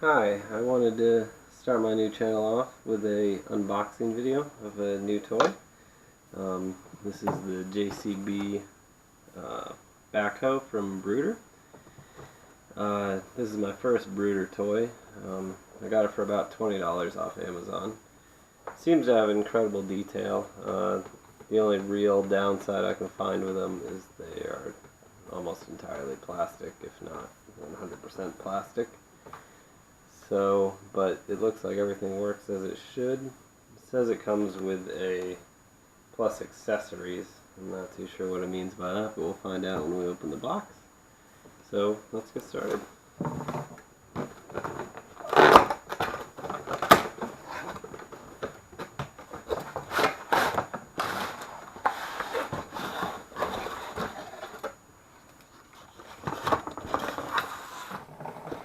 Hi, I wanted to start my new channel off with a unboxing video of a new toy. This is the JCB backhoe from Bruder. This is my first Bruder toy. I got it for about $20 off Amazon. Seems to have incredible detail. The only real downside I can find with them is they are almost entirely plastic, if not 100% plastic. So, but it looks like everything works as it should. It says it comes with a plus accessories. I'm not too sure what it means by that, but we'll find out when we open the box. So, let's get started.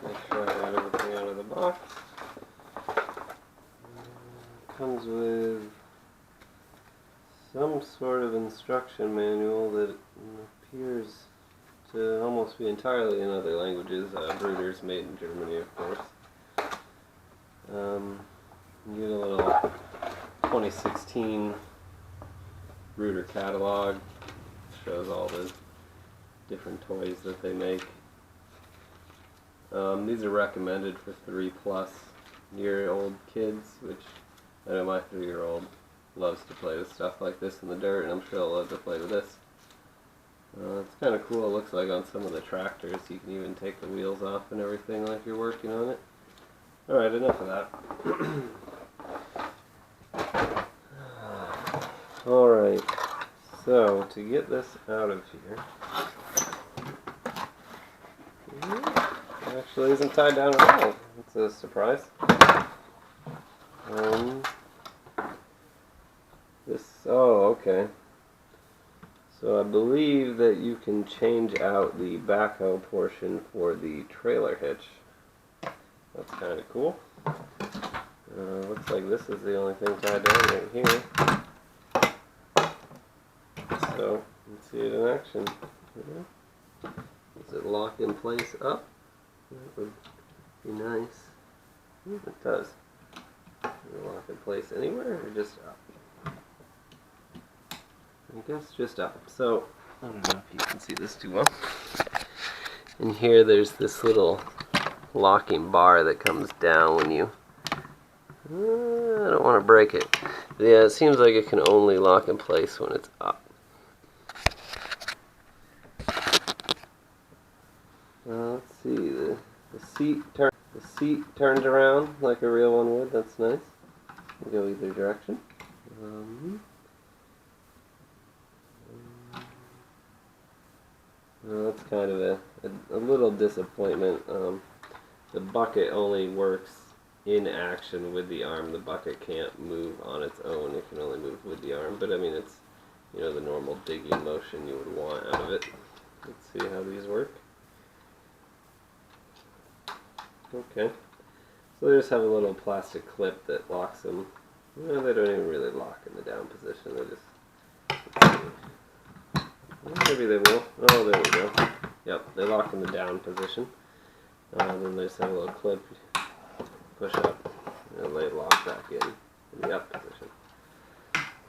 Make sure I got everything out of the box. Comes with some sort of instruction manual that appears to almost be entirely in other languages. Bruder's made in Germany, of course. You get a little 2016 Bruder catalog. Shows all the different toys that they make. These are recommended for 3-plus-year-old kids, which I know my 3-year-old loves to play with stuff like this in the dirt, and I'm sure he'll love to play with this. It's kind of cool. It looks like on some of the tractors you can even take the wheels off and everything like you're working on it. Alright, enough of that. Alright, so to get this out of here, it actually isn't tied down at all. It's a surprise. Oh, okay. So I believe that you can change out the backhoe portion for the trailer hitch. That's kind of cool. Looks like this is the only thing tied down right here. So, let's see it in action. Does it lock in place up? That would be nice. It does. Does it lock in place anywhere or just up? I guess just up. So, I don't know if you can see this too well. In here there's this little locking bar that comes down when you... I don't want to break it. Yeah, it seems like it can only lock in place when it's up. Let's see, the seat turns around like a real one would. That's nice. You go either direction. That's kind of a little disappointment. The bucket only works in action with the arm. The bucket can't move on its own. It can only move with the arm. But I mean, it's, you know, the normal digging motion you would want out of it. Let's see how these work. Okay. So they just have a little plastic clip that locks them. Well, they don't even really lock in the down position. They just... Maybe they will. Oh, there we go. Yep, they lock in the down position. Then they just have a little clip, push up, and they lock back in the up position.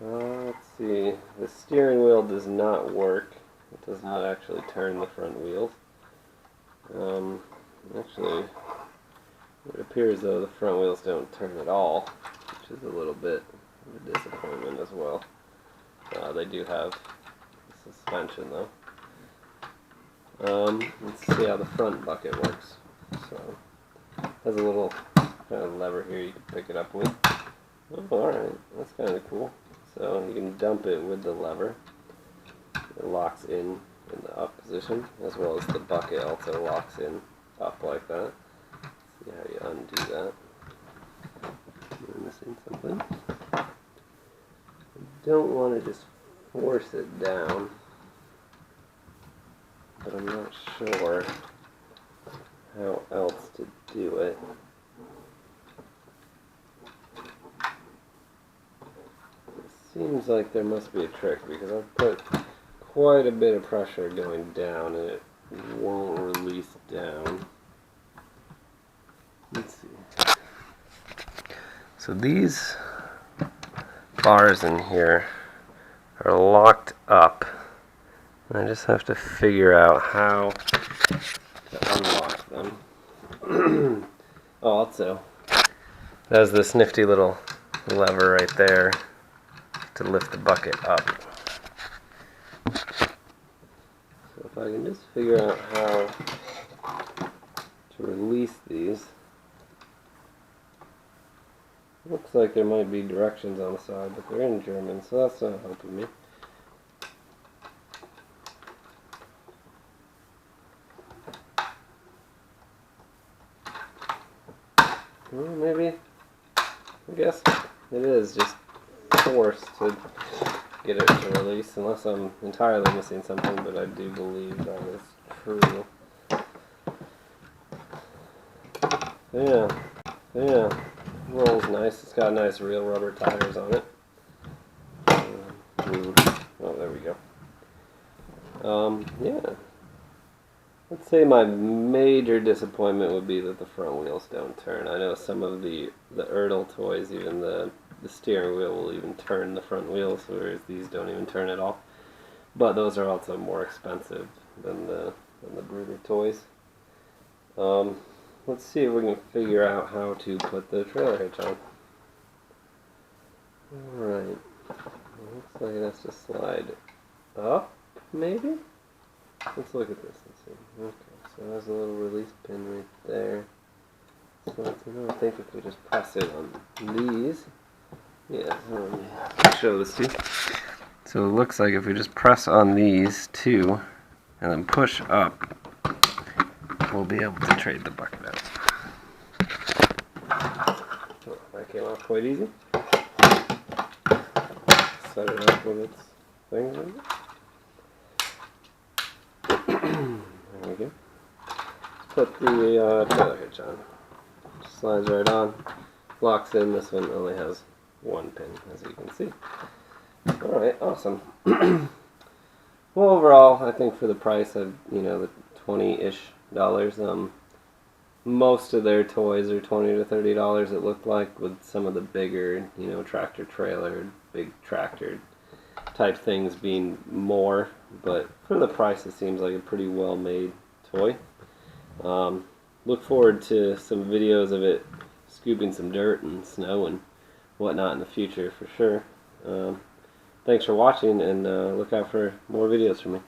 Let's see. The steering wheel does not work. It does not actually turn the front wheels. Actually, it appears though the front wheels don't turn at all, which is a little bit of a disappointment as well. They do have suspension though. Let's see how the front bucket works. So, it has a little kind of lever here you can pick it up with. Oh, alright, that's kind of cool. So you can dump it with the lever. It locks in the up position, as well as the bucket also locks in up like that. Let's see how you undo that. Am I missing something? I don't want to just force it down, but I'm not sure how else to do it. It seems like there must be a trick, because I've put quite a bit of pressure going down and it won't release down. Let's So these bars in here are locked up. I just have to figure out how to unlock them. Oh, also, there's this nifty little lever right there to lift the bucket up. So if I can just figure out how to release these. Looks like there might be directions on the side, but they're in German, so that's not helping me. Well, maybe, I guess it is just forced to get it to release, unless I'm entirely missing something, but I do believe that is true. Yeah, rolls nice. It's got nice real rubber tires on it. Oh, there we go. Yeah. Let's say my major disappointment would be that the front wheels don't turn. I know some of the Erdl toys, even the steering wheel will even turn the front wheels, whereas these don't even turn at all. But those are also more expensive than the Bruder toys. Let's see if we can figure out how to put the trailer hitch on. Alright. Looks like it has to slide up, maybe? Let's look at this and see. Okay, so there's a little release pin right there. So I think if we just press it on these, yeah, let me show this to you. So it looks like if we just press on these two and then push up, we'll be able to trade the bucket out. Oh, that came off quite easy. Set it up with its things in it. There we go. Let's put the trailer hitch on. Slides right on. Locks in. This one only has one pin, as you can see. Alright, awesome. Well, overall, I think for the price of, the $20-ish, most of their toys are $20 to $30, it looked like, with some of the bigger, tractor trailer, big tractor type things being more, but for the price it seems like a pretty well made toy. Look forward to some videos of it scooping some dirt and snow and whatnot in the future for sure. Thanks for watching, and look out for more videos from me.